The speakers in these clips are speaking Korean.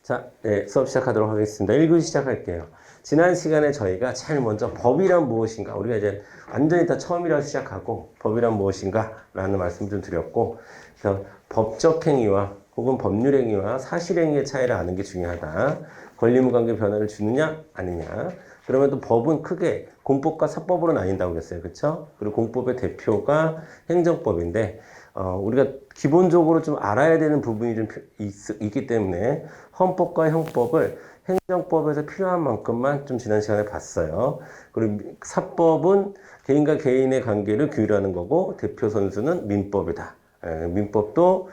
자, 네, 수업 시작하도록 하겠습니다. 1교 시작할게요. 지난 시간에 저희가 제일 먼저 법이란 무엇인가, 우리가 이제 완전히 다 처음이라서 시작하고 법이란 무엇인가 라는 말씀을 좀 드렸고, 그래서 법적 행위와 혹은 법률 행위와 사실 행위의 차이를 아는 게 중요하다. 권리무관계 변화를 주느냐 아니냐. 그러면 또 법은 크게 공법과 사법으로 나뉜다고 그랬어요. 그렇죠? 그리고 공법의 대표가 행정법인데 우리가 기본적으로 좀 알아야 되는 부분이 좀 있기 때문에 헌법과 형법을 행정법에서 필요한 만큼만 좀 지난 시간에 봤어요. 그리고 사법은 개인과 개인의 관계를 규율하는 거고 대표 선수는 민법이다. 민법도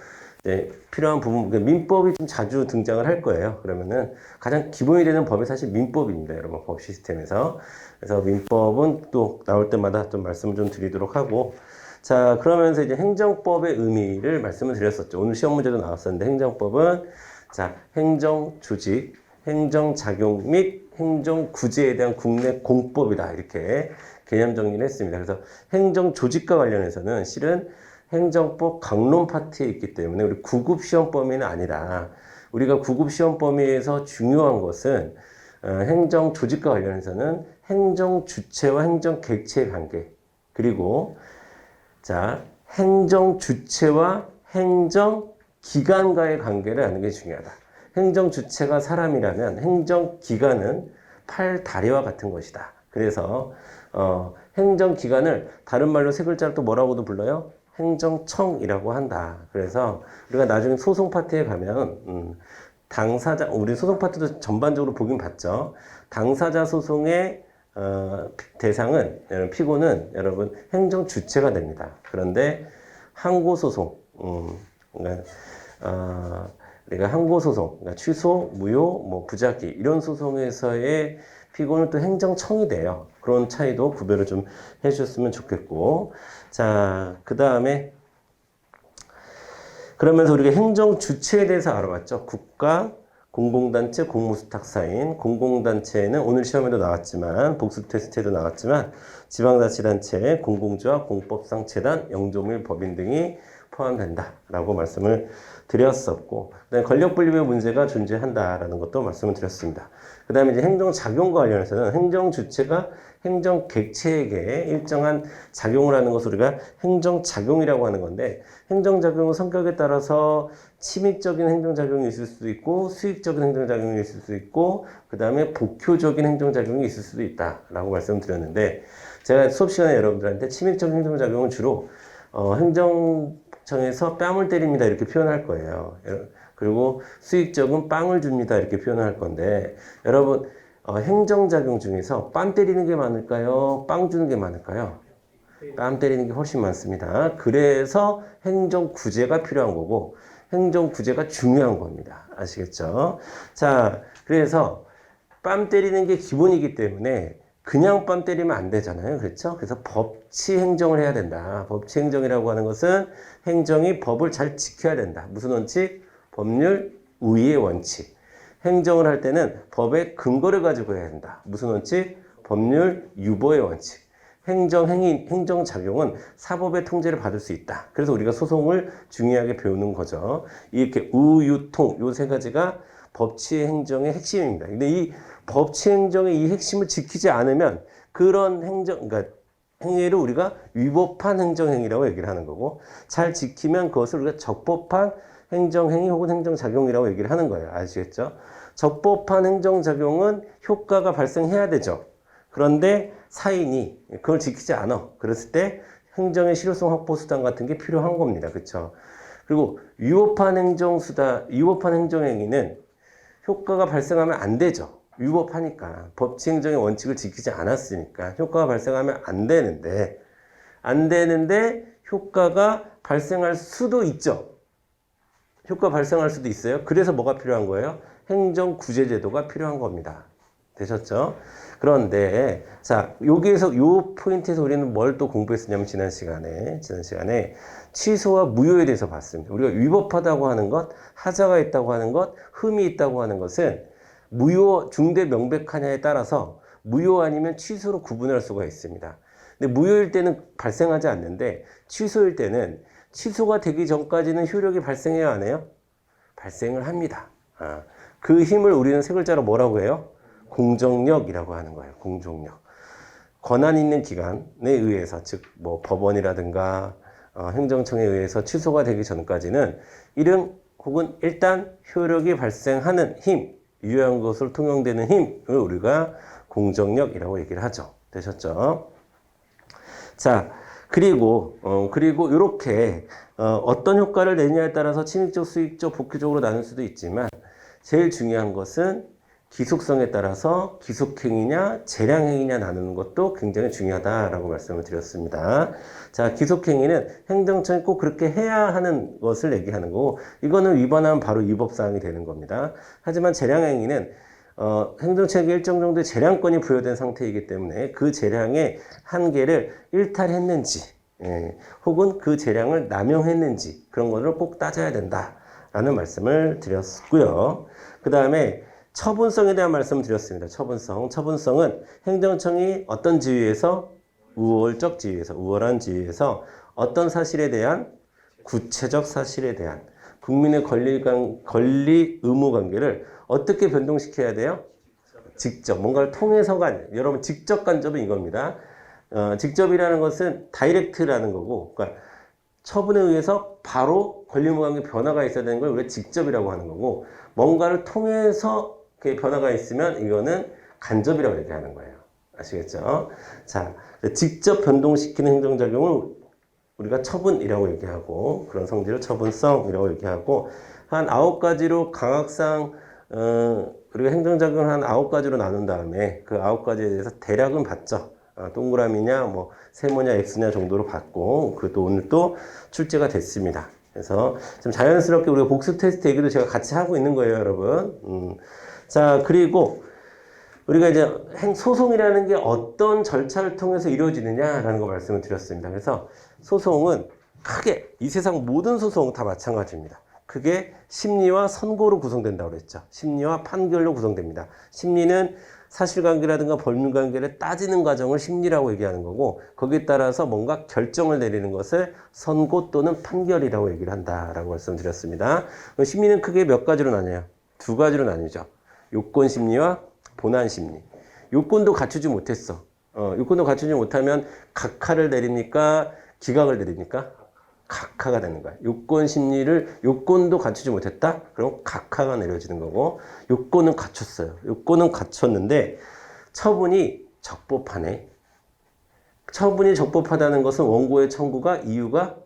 필요한 부분, 민법이 좀 자주 등장을 할 거예요. 그러면은 가장 기본이 되는 법이 사실 민법입니다. 여러분, 법 시스템에서. 그래서 민법은 또 나올 때마다 좀 말씀을 좀 드리도록 하고, 자, 그러면서 이제 행정법의 의미를 말씀을 드렸었죠. 오늘 시험 문제도 나왔었는데, 행정법은, 자, 행정조직, 행정작용 및 행정구제에 대한 국내 공법이다. 이렇게 개념 정리를 했습니다. 그래서 행정조직과 관련해서는 실은 행정법 강론 파트에 있기 때문에 우리 9급 시험 범위는 아니라 우리가 9급 시험 범위에서 중요한 것은 행정조직과 관련해서는 행정주체와 행정객체의 관계, 그리고 자, 행정주체와 행정기관과의 관계를 아는 게 중요하다. 행정주체가 사람이라면 행정기관은 팔, 다리와 같은 것이다. 그래서 행정기관을 다른 말로 세 글자로 또 뭐라고도 불러요? 행정청이라고 한다. 그래서 우리가 나중에 소송 파트에 가면 당사자, 우리 소송 파트도 전반적으로 보긴 봤죠. 당사자 소송의 대상은, 피고는 여러분 행정 주체가 됩니다. 그런데 항고소송, 그러니까 항고소송, 그러니까 취소, 무효, 뭐 부작위 이런 소송에서의 피고는 또 행정청이 돼요. 그런 차이도 구별을 좀 해주셨으면 좋겠고, 자, 그 다음에 그러면서 우리가 행정 주체에 대해서 알아봤죠. 국가, 공공단체, 공무수탁사인. 공공단체는 오늘 시험에도 나왔지만, 복수 테스트에도 나왔지만, 지방자치단체, 공공조합, 공법상 재단, 영조물, 법인 등이 포함된다라고 말씀을 드렸었고, 그다음에 권력분립의 문제가 존재한다라는 것도 말씀을 드렸습니다. 그 다음에 이제 행정작용과 관련해서는 행정주체가 행정객체에게 일정한 작용을 하는 것을 우리가 행정작용이라고 하는 건데, 행정작용은 성격에 따라서 침입적인 행정작용이 있을 수도 있고 수익적인 행정작용이 있을 수도 있고 그 다음에 복효적인 행정작용이 있을 수도 있다라고 말씀드렸는데, 제가 수업 시간에 여러분들한테 침입적인 행정작용은 주로 행정청에서 뺨을 때립니다 이렇게 표현할 거예요. 그리고 수익적은 빵을 줍니다 이렇게 표현할 건데, 여러분 행정작용 중에서 뺨 때리는 게 많을까요? 빵 주는 게 많을까요? 뺨 때리는 게 훨씬 많습니다. 그래서 행정구제가 필요한 거고 행정구제가 중요한 겁니다. 아시겠죠? 자, 그래서 뺨 때리는 게 기본이기 때문에 그냥 뺨 때리면 안 되잖아요. 그렇죠? 그래서 법치 행정을 해야 된다. 법치 행정이라고 하는 것은 행정이 법을 잘 지켜야 된다. 무슨 원칙? 법률 우위의 원칙. 행정을 할 때는 법의 근거를 가지고 해야 된다. 무슨 원칙? 법률 유보의 원칙. 행정행위, 행정작용은 사법의 통제를 받을 수 있다. 그래서 우리가 소송을 중요하게 배우는 거죠. 이렇게 우유통, 요 세 가지가 법치 행정의 핵심입니다. 근데 이 법치 행정의 이 핵심을 지키지 않으면 그런 행정, 그러니까 행위를 우리가 위법한 행정행위라고 얘기를 하는 거고, 잘 지키면 그것을 우리가 적법한 행정행위 혹은 행정작용이라고 얘기를 하는 거예요. 아시겠죠? 적법한 행정작용은 효과가 발생해야 되죠. 그런데 사인이 그걸 지키지 않아. 그랬을 때 행정의 실효성 확보 수단 같은 게 필요한 겁니다. 그렇죠? 그리고 위법한 행정행위는 효과가 발생하면 안 되죠. 위법하니까. 법치 행정의 원칙을 지키지 않았으니까 효과가 발생하면 안 되는데 효과가 발생할 수도 있죠. 효과 발생할 수도 있어요. 그래서 뭐가 필요한 거예요? 행정구제제도가 필요한 겁니다. 되셨죠? 그런데 자, 여기에서 요 포인트에서 우리는 뭘 또 공부했었냐면 지난 시간에 취소와 무효에 대해서 봤습니다. 우리가 위법하다고 하는 것, 하자가 있다고 하는 것, 흠이 있다고 하는 것은 무효 중대 명백하냐에 따라서 무효 아니면 취소로 구분할 수가 있습니다. 근데 무효일 때는 발생하지 않는데 취소일 때는 취소가 되기 전까지는 효력이 발생해야 안 해요? 발생을 합니다. 그 힘을 우리는 세 글자로 뭐라고 해요? 공정력이라고 하는 거예요. 공정력. 권한 있는 기관에 의해서, 즉 뭐 법원이라든가 행정청에 의해서 취소가 되기 전까지는 이름 혹은 일단 효력이 발생하는 힘, 유효한 것으로 통용되는 힘을 우리가 공정력이라고 얘기를 하죠. 되셨죠? 자, 그리고 이렇게 어떤 효과를 내냐에 따라서 침입적, 수익적, 복귀적으로 나눌 수도 있지만 제일 중요한 것은 기속성에 따라서 기속행위냐 재량행위냐 나누는 것도 굉장히 중요하다라고 말씀을 드렸습니다. 자, 기속행위는 행정청이 꼭 그렇게 해야 하는 것을 얘기하는 거고 이거는 위반하면 바로 위법사항이 되는 겁니다. 하지만 재량행위는 행정청에게 일정 정도의 재량권이 부여된 상태이기 때문에 그 재량의 한계를 일탈했는지 혹은 그 재량을 남용했는지 그런 것을 꼭 따져야 된다라는 말씀을 드렸고요. 그 다음에 처분성에 대한 말씀을 드렸습니다. 처분성은 행정청이 어떤 지위에서 우월한 지위에서 어떤 사실에 대한 구체적 사실에 대한 국민의 권리 의무 관계를 어떻게 변동시켜야 돼요? 직접 뭔가를 통해서가 아니에요. 여러분 직접 간접은 이겁니다. 직접이라는 것은 다이렉트라는 거고 그러니까 처분에 의해서 바로 권리 의무 관계 변화가 있어야 되는 걸 우리가 직접이라고 하는 거고 뭔가를 통해서 변화가 있으면 이거는 간접이라고 얘기하는 거예요. 아시겠죠? 자, 직접 변동시키는 행정작용을 우리가 처분이라고 얘기하고 그런 성질을 처분성이라고 얘기하고 한 9가지로 강학상 우리가 행정작용을 한 9가지로 나눈 다음에 그 9가지에 대해서 대략은 봤죠. 동그라미냐 뭐 세모냐 X냐 정도로 봤고 그것도 오늘 또 출제가 됐습니다. 그래서 좀 자연스럽게 우리가 복습 테스트 얘기도 제가 같이 하고 있는 거예요, 여러분. 자, 그리고 우리가 이제 소송이라는 게 어떤 절차를 통해서 이루어지느냐라는 거 말씀을 드렸습니다. 그래서 소송은 크게 이 세상 모든 소송 다 마찬가지입니다. 그게 심리와 선고로 구성된다고 그랬죠. 심리와 판결로 구성됩니다. 심리는 사실관계라든가 법률관계를 따지는 과정을 심리라고 얘기하는 거고 거기에 따라서 뭔가 결정을 내리는 것을 선고 또는 판결이라고 얘기를 한다라고 말씀드렸습니다. 심리는 크게 몇 가지로 나뉘어요? 2가지로 나뉘죠. 요건심리와 본안심리. 요건도 갖추지 못했어. 요건도 갖추지 못하면 각하를 내립니까? 기각을 내립니까? 각하가 되는 거야. 요건도 갖추지 못했다? 그럼 각하가 내려지는 거고, 요건은 갖췄어요. 요건은 갖췄는데, 처분이 적법하네. 처분이 적법하다는 것은 원고의 청구가 이유가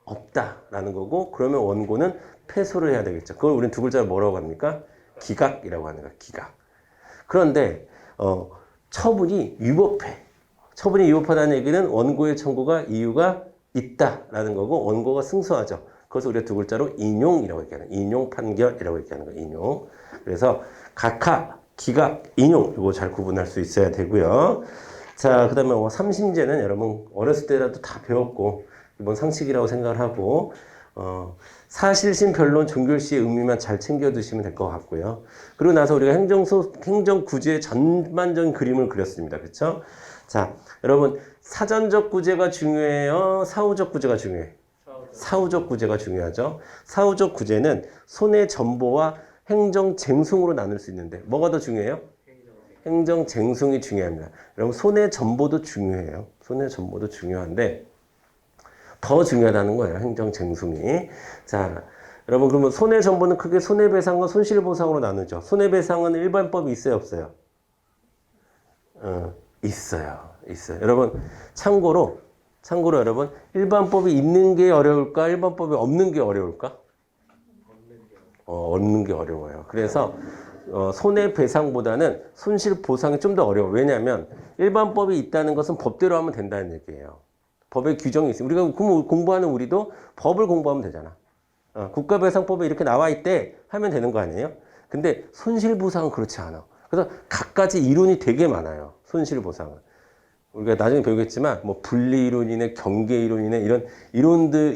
없다라는 거고, 그러면 원고는 패소를 해야 되겠죠. 그걸 우리는 2글자로 뭐라고 합니까? 기각이라고 하는 거야, 기각. 그런데, 처분이 위법해. 처분이 위법하다는 얘기는 원고의 청구가 이유가 있다라는 거고 원고가 승소하죠. 그것을 우리가 2글자로 인용이라고 얘기하는 인용 판결이라고 얘기하는 거예요. 인용. 그래서 각하, 기각, 인용 이거 잘 구분할 수 있어야 되고요. 자, 그다음에 뭐 삼심제는 여러분 어렸을 때라도 다 배웠고 이번 상식이라고 생각을 하고 사실심, 변론, 종결시의 의미만 잘 챙겨 두시면 될 것 같고요. 그리고 나서 우리가 행정구제의 전반적인 그림을 그렸습니다. 그렇죠? 자, 여러분 사전적 구제가 중요해요? 사후적 구제가 중요해요? 사후적 구제가 중요하죠. 사후적 구제는 손해전보와 행정쟁송으로 나눌 수 있는데 뭐가 더 중요해요? 행정쟁송이 중요합니다. 여러분 손해전보도 중요해요. 손해전보도 중요한데 더 중요하다는 거예요. 행정쟁송이. 자, 여러분 그러면 손해전보는 크게 손해배상과 손실보상으로 나누죠. 손해배상은 일반법이 있어요? 없어요? 있어요. 여러분 참고로 여러분 일반법이 있는 게 어려울까? 일반법이 없는 게 어려울까? 없는 게 어려워요. 그래서 손해배상보다는 손실보상이 좀 더 어려워요. 왜냐하면 일반법이 있다는 것은 법대로 하면 된다는 얘기예요. 법의 규정이 있어요. 우리가 공부하는 우리도 법을 공부하면 되잖아. 국가배상법에 이렇게 나와 있대 하면 되는 거 아니에요? 근데 손실보상은 그렇지 않아. 그래서 갖가지 이론이 되게 많아요. 손실보상은. 우리가 나중에 배우겠지만 뭐 분리이론이네 경계이론이네 이런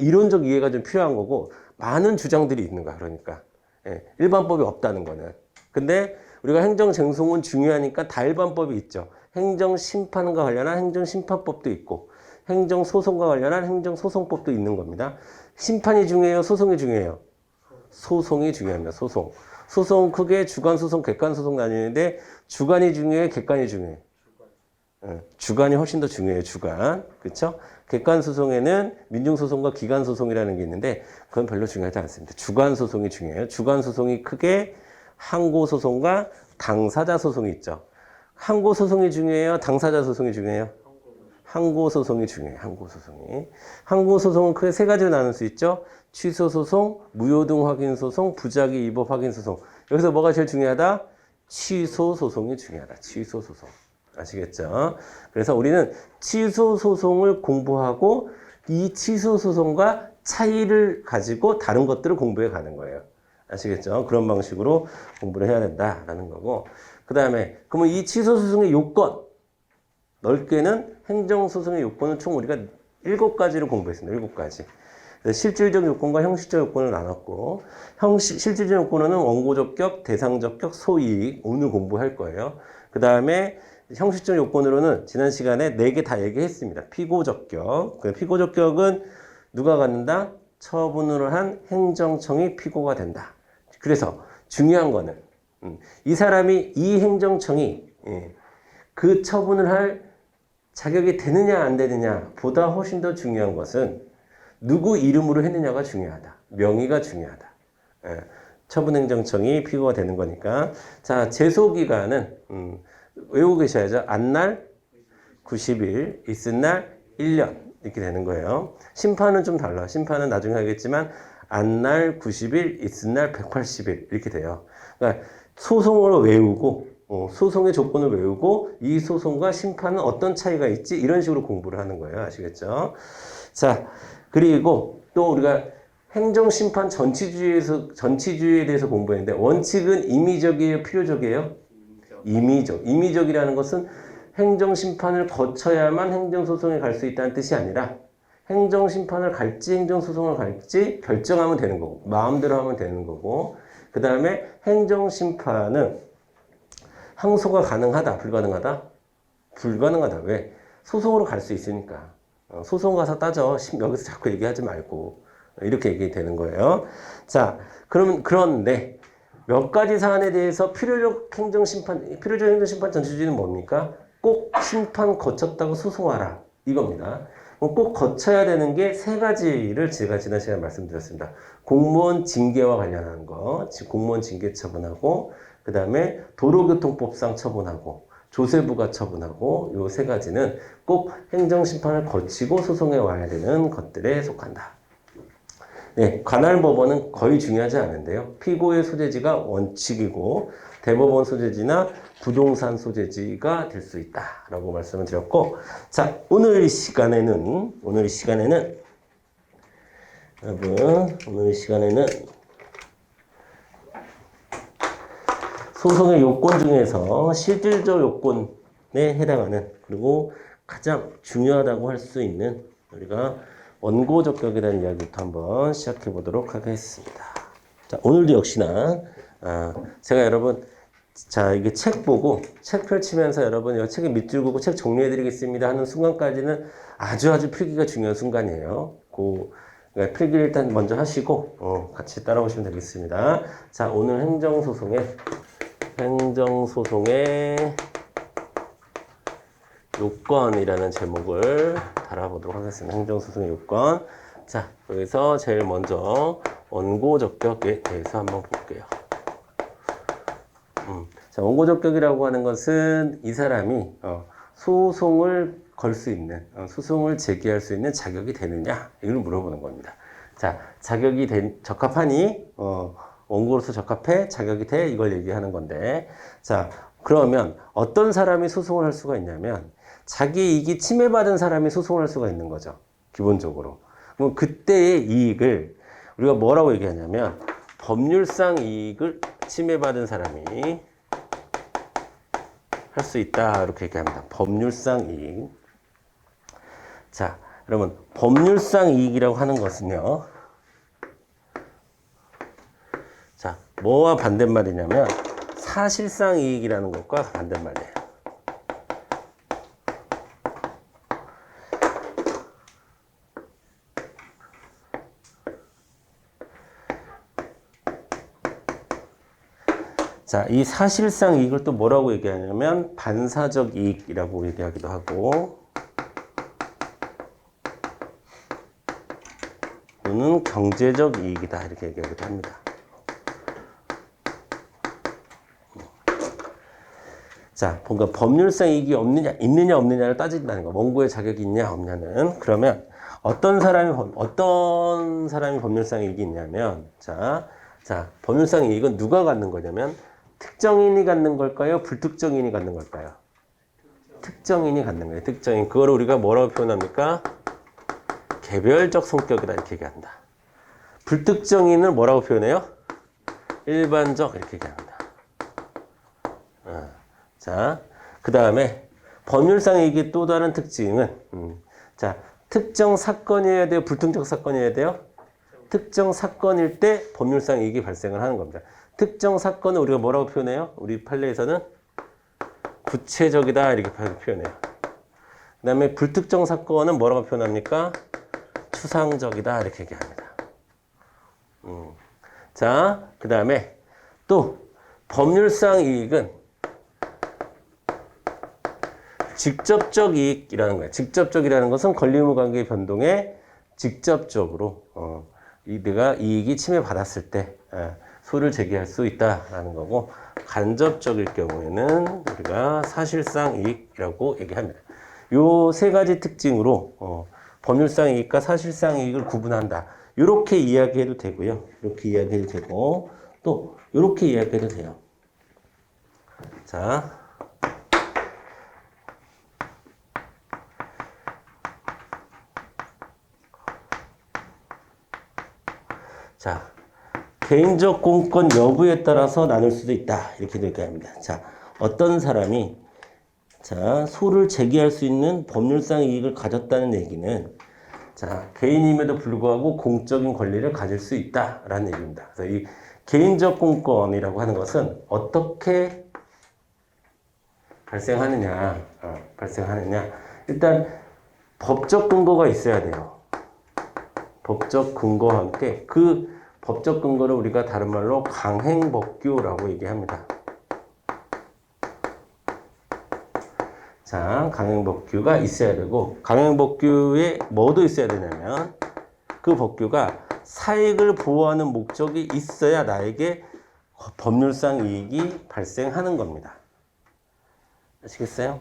이론적 이해가 좀 필요한 거고 많은 주장들이 있는 거야. 그러니까 일반법이 없다는 거는. 근데 우리가 행정쟁송은 중요하니까 다 일반법이 있죠. 행정심판과 관련한 행정심판법도 있고 행정소송과 관련한 행정소송법도 있는 겁니다. 심판이 중요해요? 소송이 중요해요? 소송이 중요합니다. 소송. 소송 크게 주관 소송, 객관 소송 나뉘는데 주관이 중요해, 객관이 중요해. 주관이 훨씬 더 중요해요, 주관. 그쵸? 객관 소송에는 민중소송과 기관소송이라는 게 있는데 그건 별로 중요하지 않습니다. 주관 소송이 중요해요. 주관 소송이 크게 항고 소송과 당사자 소송이 있죠. 항고 소송이 중요해요? 당사자 소송이 중요해요? 항고 소송이 중요해요. 항고 소송이. 항고 소송은 크게 세 가지로 나눌 수 있죠. 취소 소송, 무효등 확인 소송, 부작위 위법 확인 소송. 여기서 뭐가 제일 중요하다? 취소 소송이 중요하다. 취소 소송. 아시겠죠? 그래서 우리는 취소 소송을 공부하고 이 취소 소송과 차이를 가지고 다른 것들을 공부해 가는 거예요. 아시겠죠? 그런 방식으로 공부를 해야 된다라는 거고. 그 다음에 그러면 이 취소 소송의 요건, 넓게는 행정소송의 요건은 총 우리가 7가지를 공부했습니다. 7가지. 실질적 요건과 형식적 요건을 나눴고, 실질적 요건은 원고적격, 대상적격, 소이익 오늘 공부할 거예요. 그 다음에 형식적 요건으로는 지난 시간에 4개 다 얘기했습니다. 피고적격. 그 피고적격은 누가 갖는다? 처분을 한 행정청이 피고가 된다. 그래서 중요한 거는 이 사람이 이 행정청이 그 처분을 할 자격이 되느냐 안 되느냐 보다 훨씬 더 중요한 것은 누구 이름으로 했느냐가 중요하다. 명의가 중요하다. 처분행정청이 피고가 되는 거니까. 자, 제소기간은 외우고 계셔야죠. 안날 90일, 있을날 1년 이렇게 되는 거예요. 심판은 좀 달라. 심판은 나중에 하겠지만 안날 90일, 있을날 180일 이렇게 돼요. 그러니까 소송을 외우고 소송의 조건을 외우고 이 소송과 심판은 어떤 차이가 있지? 이런 식으로 공부를 하는 거예요. 아시겠죠? 자, 그리고 또 우리가 행정심판 전치주의에 대해서 공부했는데 원칙은 임의적이에요? 필요적이에요? 임의적. 임의적이라는 것은 행정심판을 거쳐야만 행정소송에 갈 수 있다는 뜻이 아니라 행정심판을 갈지 행정소송을 갈지 결정하면 되는 거고 마음대로 하면 되는 거고 그 다음에 행정심판은 항소가 가능하다, 불가능하다? 불가능하다. 왜? 소송으로 갈 수 있으니까. 소송 가서 따져. 여기서 자꾸 얘기하지 말고. 이렇게 얘기되는 거예요. 자, 그런데 몇 가지 사안에 대해서 필요적 행정심판 전치주의는 뭡니까? 꼭 심판 거쳤다고 소송하라. 이겁니다. 꼭 거쳐야 되는 게 3가지를 제가 지난 시간에 말씀드렸습니다. 공무원 징계와 관련한 거, 공무원 징계 처분하고, 그 다음에 도로교통법상 처분하고, 조세부가 처분하고, 요 3가지는 꼭 행정심판을 거치고 소송에 와야 되는 것들에 속한다. 네, 관할 법원은 거의 중요하지 않은데요. 피고의 소재지가 원칙이고 대법원 소재지나 부동산 소재지가 될 수 있다라고 말씀을 드렸고, 자, 오늘 시간에는 소송의 요건 중에서 실질적 요건에 해당하는 그리고 가장 중요하다고 할 수 있는 우리가 원고적격에 대한 이야기부터 한번 시작해 보도록 하겠습니다. 자, 오늘도 역시나 제가 여러분 이게 책 보고 책 펼치면서 여러분 이 책에 밑줄 긋고 책 정리해 드리겠습니다 하는 순간까지는 아주 필기가 중요한 순간이에요. 그러니까 필기를 일단 먼저 하시고 같이 따라오시면 되겠습니다. 자, 오늘 행정소송의 요건이라는 제목을 달아보도록 하겠습니다. 행정소송의 요건. 자, 여기서 제일 먼저 원고적격에 대해서 한번 볼게요. 자, 원고적격이라고 하는 것은 이 사람이 소송을 걸 수 있는, 소송을 제기할 수 있는 자격이 되느냐, 이걸 물어보는 겁니다. 자, 자격이 적합하니, 원고로서 적합해, 자격이 돼, 이걸 얘기하는 건데, 자, 그러면 어떤 사람이 소송을 할 수가 있냐면, 자기 이익이 침해받은 사람이 소송을 할 수가 있는 거죠. 기본적으로. 그럼 그때의 이익을 우리가 뭐라고 얘기하냐면 법률상 이익을 침해받은 사람이 할 수 있다. 이렇게 얘기합니다. 법률상 이익. 자, 여러분 법률상 이익이라고 하는 것은요. 자, 뭐와 반대말이냐면 사실상 이익이라는 것과 반대말이에요. 자, 이 사실상 이익을 또 뭐라고 얘기하냐면 반사적 이익이라고 얘기하기도 하고 또는 경제적 이익이다 이렇게 얘기하기도 합니다. 자, 뭔가 법률상 이익이 있느냐 없느냐를 따진다는 거. 원고의 자격이 있냐 없냐는. 그러면 어떤 사람이 법률상 이익이 있냐면 자, 법률상 이익은 누가 갖는 거냐면 특정인이 갖는 걸까요? 불특정인이 갖는 걸까요? 특정인이 갖는 거예요. 특정인. 그걸 우리가 뭐라고 표현합니까? 개별적 성격이다 이렇게 얘기한다. 불특정인을 뭐라고 표현해요? 일반적 이렇게 얘기합니다. 자, 그 다음에 법률상 이익의 또 다른 특징은 자, 특정 사건이어야 돼요? 불특정 사건이어야 돼요? 특정 사건일 때 법률상 이익이 발생을 하는 겁니다. 특정 사건은 우리가 뭐라고 표현해요? 우리 판례에서는 구체적이다 이렇게 표현해요. 그 다음에 불특정 사건은 뭐라고 표현합니까? 추상적이다 이렇게 얘기합니다. 자, 그 다음에 또 법률상 이익은 직접적 이익이라는 거예요. 직접적이라는 것은 권리의무 관계의 변동에 직접적으로 내가 이익이 침해받았을 때 소를 제기할 수 있다라는 거고, 간접적일 경우에는 우리가 사실상 이익이라고 얘기합니다. 요 세 가지 특징으로 법률상 이익과 사실상 이익을 구분한다. 이렇게 이야기해도 되고요. 이렇게 이야기해도 되고 또 이렇게 이야기해도 돼요. 자, 개인적 공권 여부에 따라서 나눌 수도 있다. 이렇게 얘기합니다. 자, 어떤 사람이 소를 제기할 수 있는 법률상 이익을 가졌다는 얘기는 개인임에도 불구하고 공적인 권리를 가질 수 있다라는 얘기입니다. 그래서 이 개인적 공권이라고 하는 것은 어떻게 발생하느냐. 일단 법적 근거가 있어야 돼요. 법적 근거와 함께 그 법적 근거를 우리가 다른 말로 강행법규라고 얘기합니다. 자, 강행법규가 있어야 되고, 강행법규에 뭐도 있어야 되냐면 그 법규가 사익을 보호하는 목적이 있어야 나에게 법률상 이익이 발생하는 겁니다. 아시겠어요?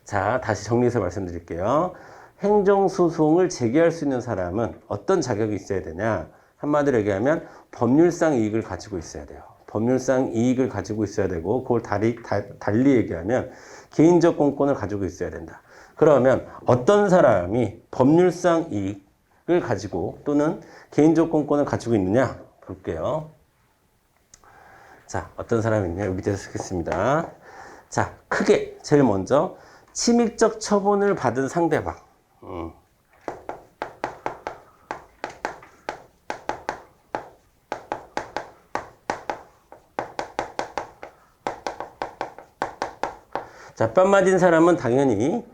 자, 다시 정리해서 말씀드릴게요. 행정소송을 제기할 수 있는 사람은 어떤 자격이 있어야 되냐? 한마디로 얘기하면 법률상 이익을 가지고 있어야 돼요. 법률상 이익을 가지고 있어야 되고, 그걸 달리 얘기하면 개인적 공권을 가지고 있어야 된다. 그러면 어떤 사람이 법률상 이익을 가지고 또는 개인적 공권을 가지고 있느냐 볼게요. 자, 어떤 사람이 있냐? 여기 밑에서 쓰겠습니다. 자, 크게 제일 먼저 침입적 처분을 받은 상대방. 자, 뺨 맞은 사람은 당연히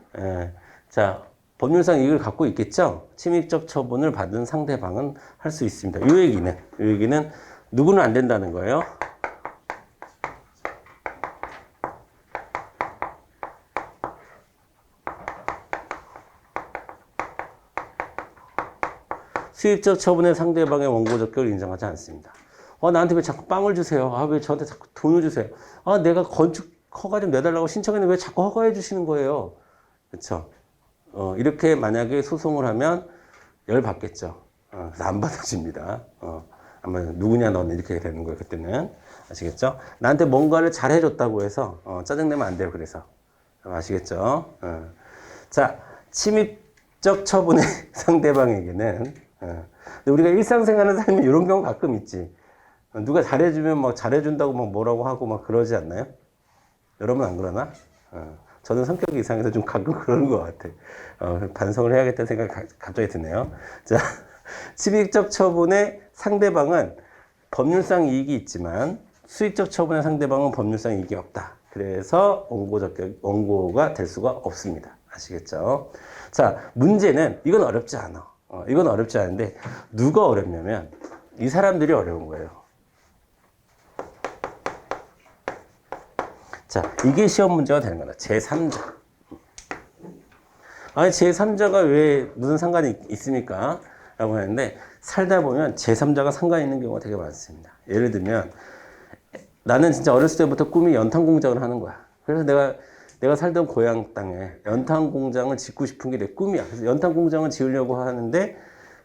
법률상 이익을 갖고 있겠죠. 침입적 처분을 받은 상대방은 할 수 있습니다. 이 얘기는 누구는 안 된다는 거예요. 수입적 처분의 상대방의 원고적 결을 인정하지 않습니다. 나한테 왜 자꾸 빵을 주세요? 왜 저한테 자꾸 돈을 주세요? 내가 건축 허가 좀 내달라고 신청했는데 왜 자꾸 허가해 주시는 거예요? 그렇죠? 이렇게 만약에 소송을 하면 열 받겠죠. 그래서 안 받아줍니다. 아마 누구냐 너는 이렇게 되는 거예요. 그때는 아시겠죠? 나한테 뭔가를 잘 해줬다고 해서 짜증내면 안 돼요. 그래서 아시겠죠? 자, 침입적 처분의 상대방에게는 근데 우리가 일상생활하는 삶에 이런 경우 가끔 있지. 누가 잘해주면 막 잘해준다고 막 뭐라고 하고 막 그러지 않나요? 여러분 안 그러나? 저는 성격이 이상해서 좀 가끔 그러는 것 같아. 반성을 해야겠다는 생각이 갑자기 드네요. 자, 침입적 처분의 상대방은 법률상 이익이 있지만 수익적 처분의 상대방은 법률상 이익이 없다. 그래서 원고가 될 수가 없습니다. 아시겠죠? 자, 문제는 이건 어렵지 않아. 이건 어렵지 않은데 누가 어렵냐면 이 사람들이 어려운 거예요. 자, 이게 시험 문제가 되는 거다. 제3자. 아니, 제3자가 왜 무슨 상관이 있습니까? 라고 하는데, 살다 보면 제3자가 상관이 있는 경우가 되게 많습니다. 예를 들면, 나는 진짜 어렸을 때부터 꿈이 연탄 공장을 하는 거야. 그래서 내가 살던 고향 땅에 연탄 공장을 짓고 싶은 게 내 꿈이야. 그래서 연탄 공장을 지으려고 하는데,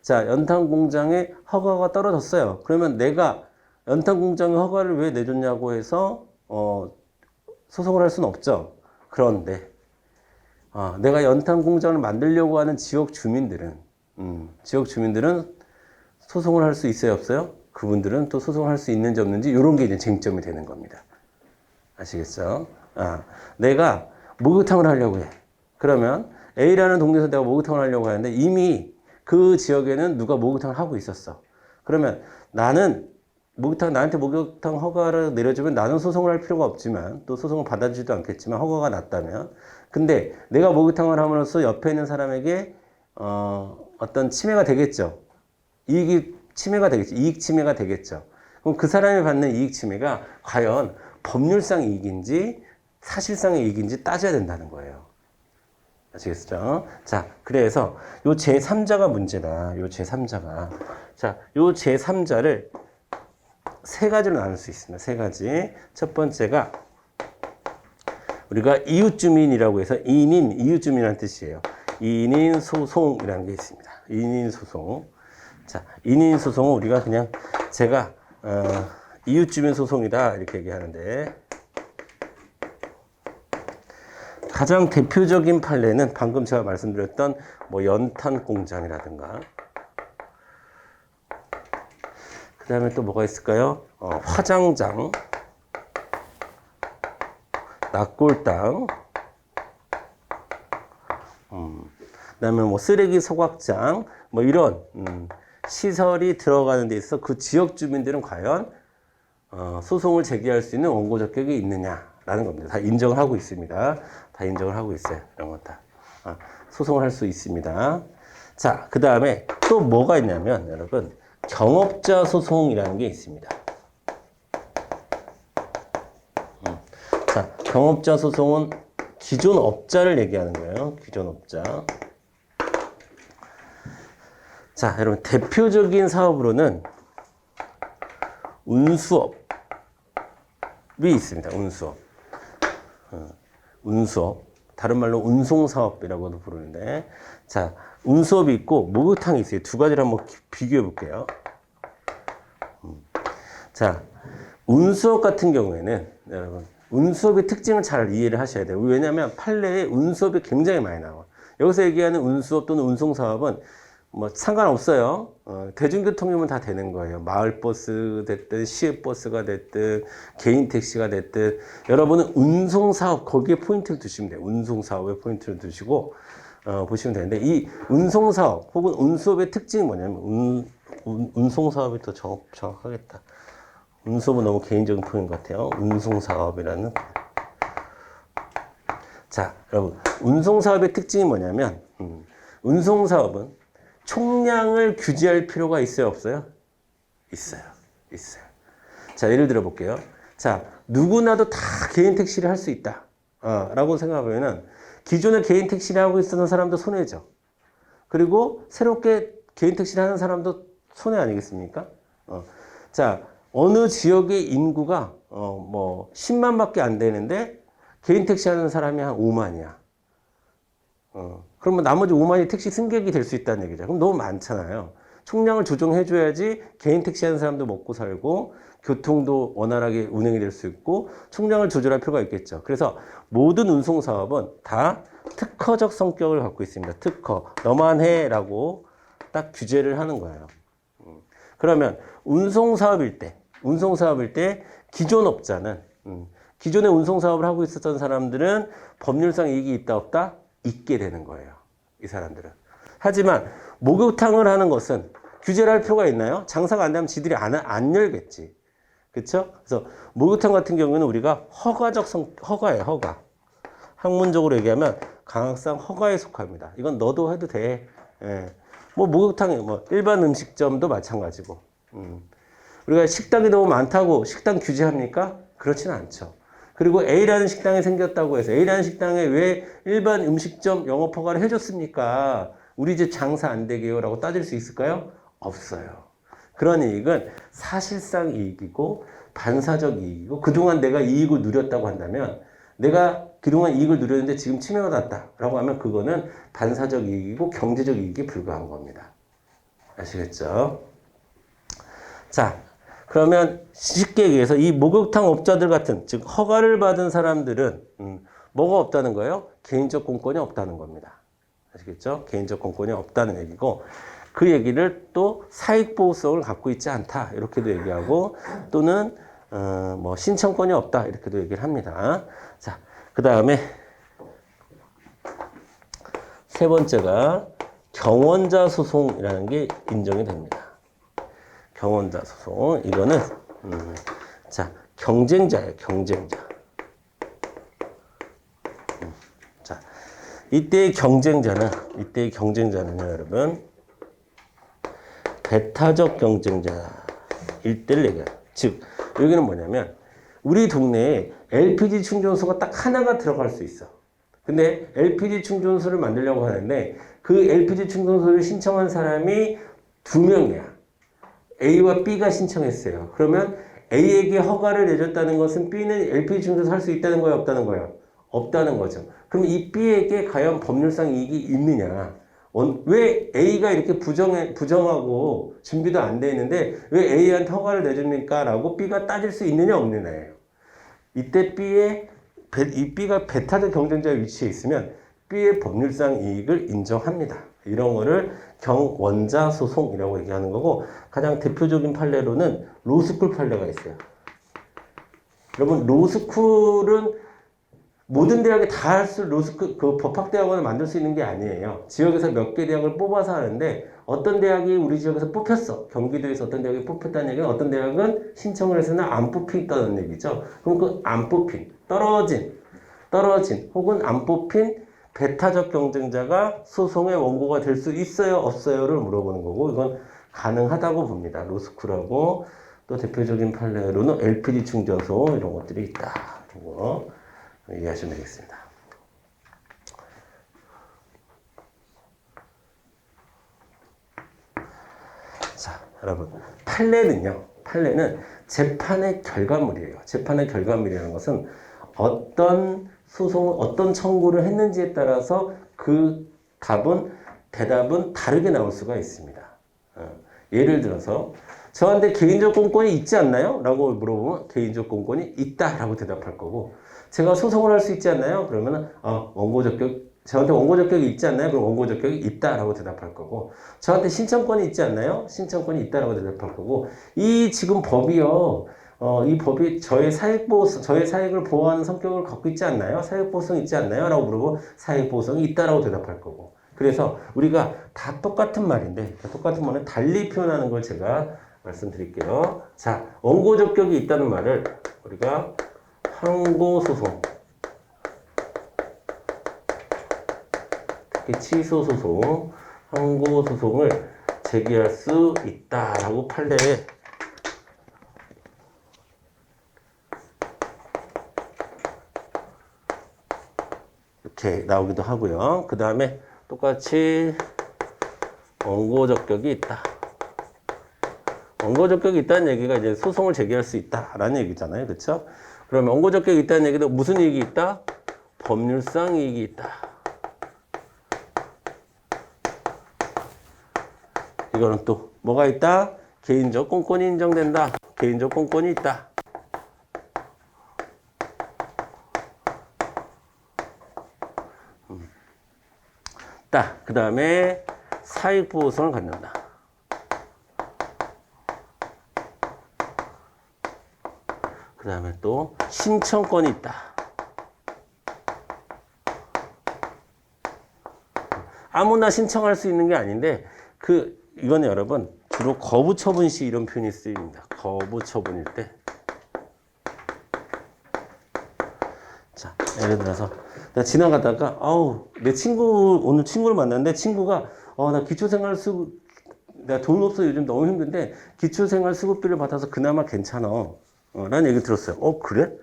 자, 연탄 공장에 허가가 떨어졌어요. 그러면 내가 연탄 공장에 허가를 왜 내줬냐고 해서, 소송을 할 수는 없죠. 그런데, 내가 연탄 공장을 만들려고 하는 지역 주민들은 소송을 할 수 있어요, 없어요? 그분들은 또 소송을 할 수 있는지 없는지 이런 게 이제 쟁점이 되는 겁니다. 아시겠죠? 내가 목욕탕을 하려고 해. 그러면 A라는 동네에서 내가 목욕탕을 하려고 하는데 이미 그 지역에는 누가 목욕탕을 하고 있었어. 그러면 나한테 목욕탕 허가를 내려주면 나는 소송을 할 필요가 없지만 또 소송을 받아주지도 않겠지만 허가가 났다면 근데 내가 목욕탕을 함으로써 옆에 있는 사람에게 어떤 침해가 되겠죠. 이익 침해가 되겠죠. 그럼 그 사람이 받는 이익 침해가 과연 법률상 이익인지 사실상의 이익인지 따져야 된다는 거예요. 아시겠죠? 자, 그래서 요 제3자가 문제다. 요 제3자가. 자, 요 제3자를 세 가지로 나눌 수 있습니다. 세 가지. 첫 번째가 우리가 이웃주민이라고 해서 이웃주민이라는 뜻이에요. 이인 소송이라는 게 있습니다. 이인 소송. 자, 이인 소송은 우리가 그냥 제가 이웃주민 소송이다 이렇게 얘기하는데 가장 대표적인 판례는 방금 제가 말씀드렸던 뭐 연탄 공장이라든가 그 다음에 또 뭐가 있을까요? 화장장, 낙골당, 그 다음에 뭐 쓰레기 소각장, 뭐 이런, 시설이 들어가는 데 있어서 그 지역 주민들은 과연, 소송을 제기할 수 있는 원고 적격이 있느냐라는 겁니다. 다 인정을 하고 있습니다. 다 인정을 하고 있어요. 이런 건 다. 소송을 할 수 있습니다. 자, 그 다음에 또 뭐가 있냐면, 여러분, 경업자 소송이라는 게 있습니다. 자, 경업자 소송은 기존 업자를 얘기하는 거예요. 기존 업자. 자, 여러분, 대표적인 사업으로는 운수업이 있습니다. 운수업. 다른 말로 운송사업이라고도 부르는데, 자, 운수업이 있고 목욕탕이 있어요. 두 가지를 한번 비교해 볼게요. 자, 운수업 같은 경우에는 여러분 운수업의 특징을 잘 이해를 하셔야 돼요. 왜냐하면 판례에 운수업이 굉장히 많이 나와. 여기서 얘기하는 운수업 또는 운송사업은 뭐 상관없어요. 대중교통이면 다 되는 거예요. 마을버스 됐든 시외버스가 됐든 개인 택시가 됐든 여러분은 운송사업 거기에 포인트를 두시면 돼요. 운송사업에 포인트를 두시고 보시면 되는데 이 운송사업 혹은 운수업의 특징이 뭐냐면 운송사업이 더 정확하겠다. 운수업은 너무 개인적인 표현인 것 같아요. 운송사업이라는. 자, 여러분 운송사업의 특징이 뭐냐면 운송사업은 총량을 규제할 필요가 있어요, 없어요? 있어요. 자, 예를 들어 볼게요. 자, 누구나도 다 개인 택시를 할 수 있다. 라고 생각하면은 기존에 개인 택시를 하고 있었던 사람도 손해죠. 그리고 새롭게 개인 택시를 하는 사람도 손해 아니겠습니까? 자, 어느 지역의 인구가 뭐 10만밖에 안 되는데 개인 택시 하는 사람이 한 5만이야. 그러면 나머지 5만이 택시 승객이 될 수 있다는 얘기죠. 그럼 너무 많잖아요. 총량을 조정해줘야지 개인 택시 하는 사람도 먹고 살고 교통도 원활하게 운행이 될 수 있고 총량을 조절할 필요가 있겠죠. 그래서 모든 운송사업은 다 특허적 성격을 갖고 있습니다. 특허. 너만 해라고 딱 규제를 하는 거예요. 그러면 운송사업일 때 기존 업자는 기존에 운송사업을 하고 있었던 사람들은 법률상 이익이 있다 없다? 있게 되는 거예요. 이 사람들은. 하지만 목욕탕을 하는 것은 규제를 할 필요가 있나요? 장사가 안 되면 지들이 안 열겠지. 그렇죠? 그래서 목욕탕 같은 경우는 우리가 허가예요. 허가. 학문적으로 얘기하면 강학상 허가에 속합니다. 이건 너도 해도 돼. 예. 뭐 목욕탕이 뭐 일반 음식점도 마찬가지고. 우리가 식당이 너무 많다고 식당 규제합니까? 그렇지는 않죠. 그리고 A라는 식당이 생겼다고 해서 A라는 식당에 왜 일반 음식점 영업 허가를 해줬습니까? 우리 집 장사 안 되게요 라고 따질 수 있을까요? 없어요. 그런 이익은 사실상 이익이고 반사적 이익이고 그동안 내가 이익을 누렸다고 한다면 내가 그동안 이익을 누렸는데 지금 침해가 났다라고 하면 그거는 반사적 이익이고 경제적 이익에 불과한 겁니다. 아시겠죠? 자, 그러면 쉽게 얘기해서 이 목욕탕 업자들 같은 즉 허가를 받은 사람들은 뭐가 없다는 거예요? 개인적 공권이 없다는 겁니다. 아시겠죠? 개인적 공권이 없다는 얘기고 그 얘기를 또 사익보호성을 갖고 있지 않다 이렇게도 얘기하고 또는 뭐 신청권이 없다 이렇게도 얘기를 합니다. 자, 그 다음에 세 번째가 경원자 소송이라는 게 인정이 됩니다. 경원자 소송 이거는 자 경쟁자예요. 경쟁자. 자 이때의 경쟁자는요 여러분 배타적 경쟁자일 때를 얘기해요. 즉 여기는 뭐냐면 우리 동네에 LPG 충전소가 딱 하나가 들어갈 수 있어. 근데 LPG 충전소를 만들려고 하는데 그 LPG 충전소를 신청한 사람이 2명이야. A와 B가 신청했어요. 그러면 A에게 허가를 내줬다는 것은 B는 LPG 충전소 할 수 있다는 거예요? 없다는 거예요? 없다는 거죠. 그럼 이 B에게 과연 법률상 이익이 있느냐? 왜 A가 이렇게 부정하고 준비도 안 돼 있는데 왜 A한테 허가를 내줍니까? 라고 B가 따질 수 있느냐 없느냐예요. 이때 이 B가 배타적 경쟁자의 위치에 있으면 B의 법률상 이익을 인정합니다. 이런 거를 경원자 소송이라고 얘기하는 거고 가장 대표적인 판례로는 로스쿨 판례가 있어요. 여러분 로스쿨은 모든 대학에 다 할 수 로스쿨 그 법학대학원을 만들 수 있는 게 아니에요. 지역에서 몇 개 대학을 뽑아서 하는데 어떤 대학이 우리 지역에서 뽑혔어. 경기도에서 어떤 대학이 뽑혔다는 얘기는 어떤 대학은 신청을 해서는 안 뽑혔다는 얘기죠. 그럼 그 안 뽑힌 떨어진 혹은 안 뽑힌 배타적 경쟁자가 소송의 원고가 될 수 있어요 없어요를 물어보는 거고 이건 가능하다고 봅니다. 로스쿨하고 또 대표적인 판례로는 LPG 충전소 이런 것들이 있다. 이거 이해하시면 되겠습니다. 자, 여러분 판례는 재판의 결과물이에요. 재판의 결과물이라는 것은 어떤 소송을 어떤 청구를 했는지에 따라서 그 대답은 다르게 나올 수가 있습니다. 예를 들어서 저한테 개인적 공권이 있지 않나요? 라고 물어보면 개인적 공권이 있다 라고 대답할 거고 제가 소송을 할 수 있지 않나요? 그러면 저한테 원고 적격이 있지 않나요? 그럼 원고 적격이 있다 라고 대답할 거고 저한테 신청권이 있지 않나요? 신청권이 있다 라고 대답할 거고 이 지금 법이요. 이 법이 저의 사익을 보호하는 성격을 갖고 있지 않나요? 사익보호성이 있지 않나요? 라고 물어보면 사익보호성이 있다라고 대답할 거고. 그래서 우리가 다 똑같은 말인데, 똑같은 말을 달리 표현하는 걸 제가 말씀드릴게요. 자, 원고 적격이 있다는 말을 우리가 항고소송, 특히 취소소송, 항고소송을 제기할 수 있다라고 판례에 이렇게 나오기도 하고요. 그 다음에 똑같이 원고 적격이 있다. 원고 적격이 있다는 얘기가 이제 소송을 제기할 수 있다라는 얘기잖아요. 그렇죠? 그러면 원고 적격이 있다는 얘기도 무슨 이익이 있다? 법률상 이익이 있다. 이거는 또 뭐가 있다? 개인적 공권이 인정된다. 개인적 공권이 있다. 그 다음에 사익보호성을 갖는다. 그 다음에 또 신청권이 있다. 아무나 신청할 수 있는 게 아닌데 이거는 여러분 주로 거부처분 시 이런 표현이 쓰입니다. 거부처분일 때. 자, 예를 들어서 내가 지나가다가 오늘 친구를 만났는데 친구가 나 기초생활수급 내가 돈 없어 요즘 너무 힘든데 기초생활수급비를 받아서 그나마 괜찮아 라는 얘기를 들었어요. 그래?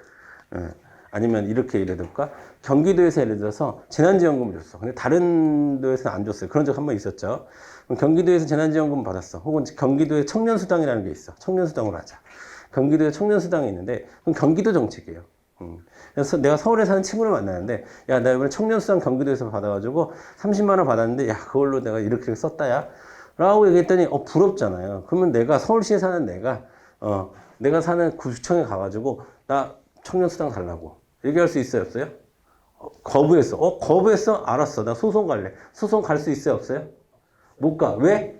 아니면 이렇게 예를 들까? 경기도에서 예를 들어서 재난지원금을 줬어. 근데 다른 도에서는 안 줬어요. 그런 적 한 번 있었죠. 그럼 경기도에서 재난지원금 받았어. 혹은 경기도에 청년수당이라는 게 있어. 청년수당으로 하자. 경기도에 청년수당이 있는데, 그럼 경기도 정책이에요. 그래서 내가 서울에 사는 친구를 만나는데, 야, 나 이번에 청년수당 경기도에서 받아가지고 30만 원 받았는데, 야, 그걸로 내가 이렇게 썼다, 야. 라고 얘기했더니, 부럽잖아요. 그러면 내가 서울시에 사는 내가 사는 구청에 가가지고, 나 청년수당 달라고. 얘기할 수 있어요, 없어요? 거부했어. 거부했어? 알았어. 나 소송 갈래. 소송 갈 수 있어요, 없어요? 못 가. 왜?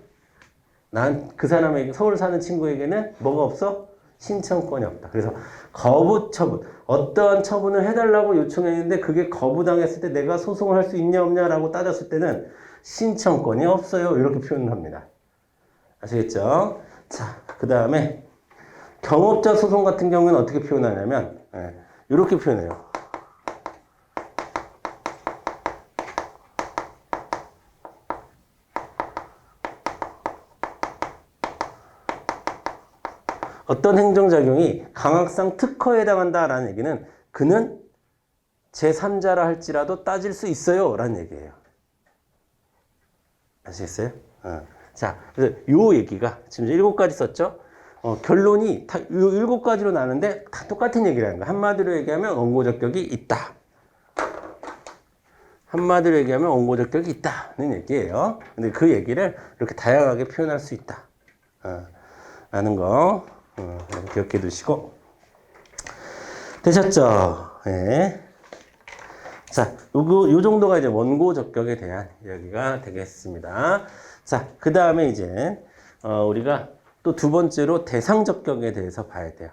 난 그 사람에게, 서울 사는 친구에게는 뭐가 없어? 신청권이 없다. 그래서 거부 처분. 어떠한 처분을 해달라고 요청했는데 그게 거부당했을 때 내가 소송을 할 수 있냐 없냐라고 따졌을 때는 신청권이 없어요. 이렇게 표현을 합니다. 아시겠죠? 자, 그 다음에 경업자 소송 같은 경우는 어떻게 표현하냐면 이렇게 표현해요. 어떤 행정작용이 강학상 특허에 해당한다라는 얘기는 그는 제3자라 할지라도 따질 수 있어요 라는 얘기예요. 아시겠어요? 자, 그래서 요 얘기가 지금 7가지 썼죠? 결론이 다 7가지로 나는데 다 똑같은 얘기라는 거예요. 한마디로 얘기하면 원고적격이 있다. 한마디로 얘기하면 원고적격이 있다는 얘기예요. 근데 그 얘기를 이렇게 다양하게 표현할 수 있다. 라는 거 기억해 두시고. 되셨죠? 네. 자, 요 정도가 이제 원고 적격에 대한 이야기가 되겠습니다. 자, 그 다음에 이제, 우리가 또 두 번째로 대상 적격에 대해서 봐야 돼요.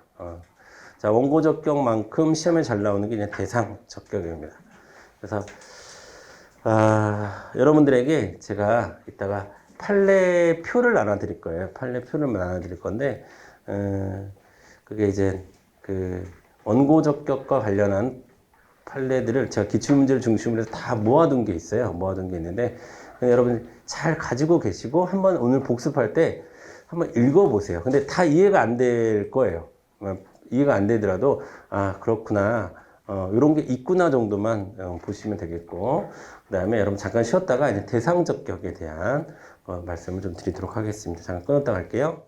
자, 원고 적격만큼 시험에 잘 나오는 게 이제 대상 적격입니다. 그래서, 여러분들에게 제가 이따가 판례표를 나눠드릴 거예요. 판례표를 나눠드릴 건데, 그게 이제 그 원고 적격과 관련한 판례들을 제가 기출문제를 중심으로 해서 다 모아둔 게 있어요. 모아둔 게 있는데 여러분 잘 가지고 계시고 한번 오늘 복습할 때 한번 읽어보세요. 근데 다 이해가 안 될 거예요. 이해가 안 되더라도 그렇구나. 이런 게 있구나 정도만 보시면 되겠고 그 다음에 여러분 잠깐 쉬었다가 이제 대상 적격에 대한 말씀을 좀 드리도록 하겠습니다. 잠깐 끊었다 갈게요.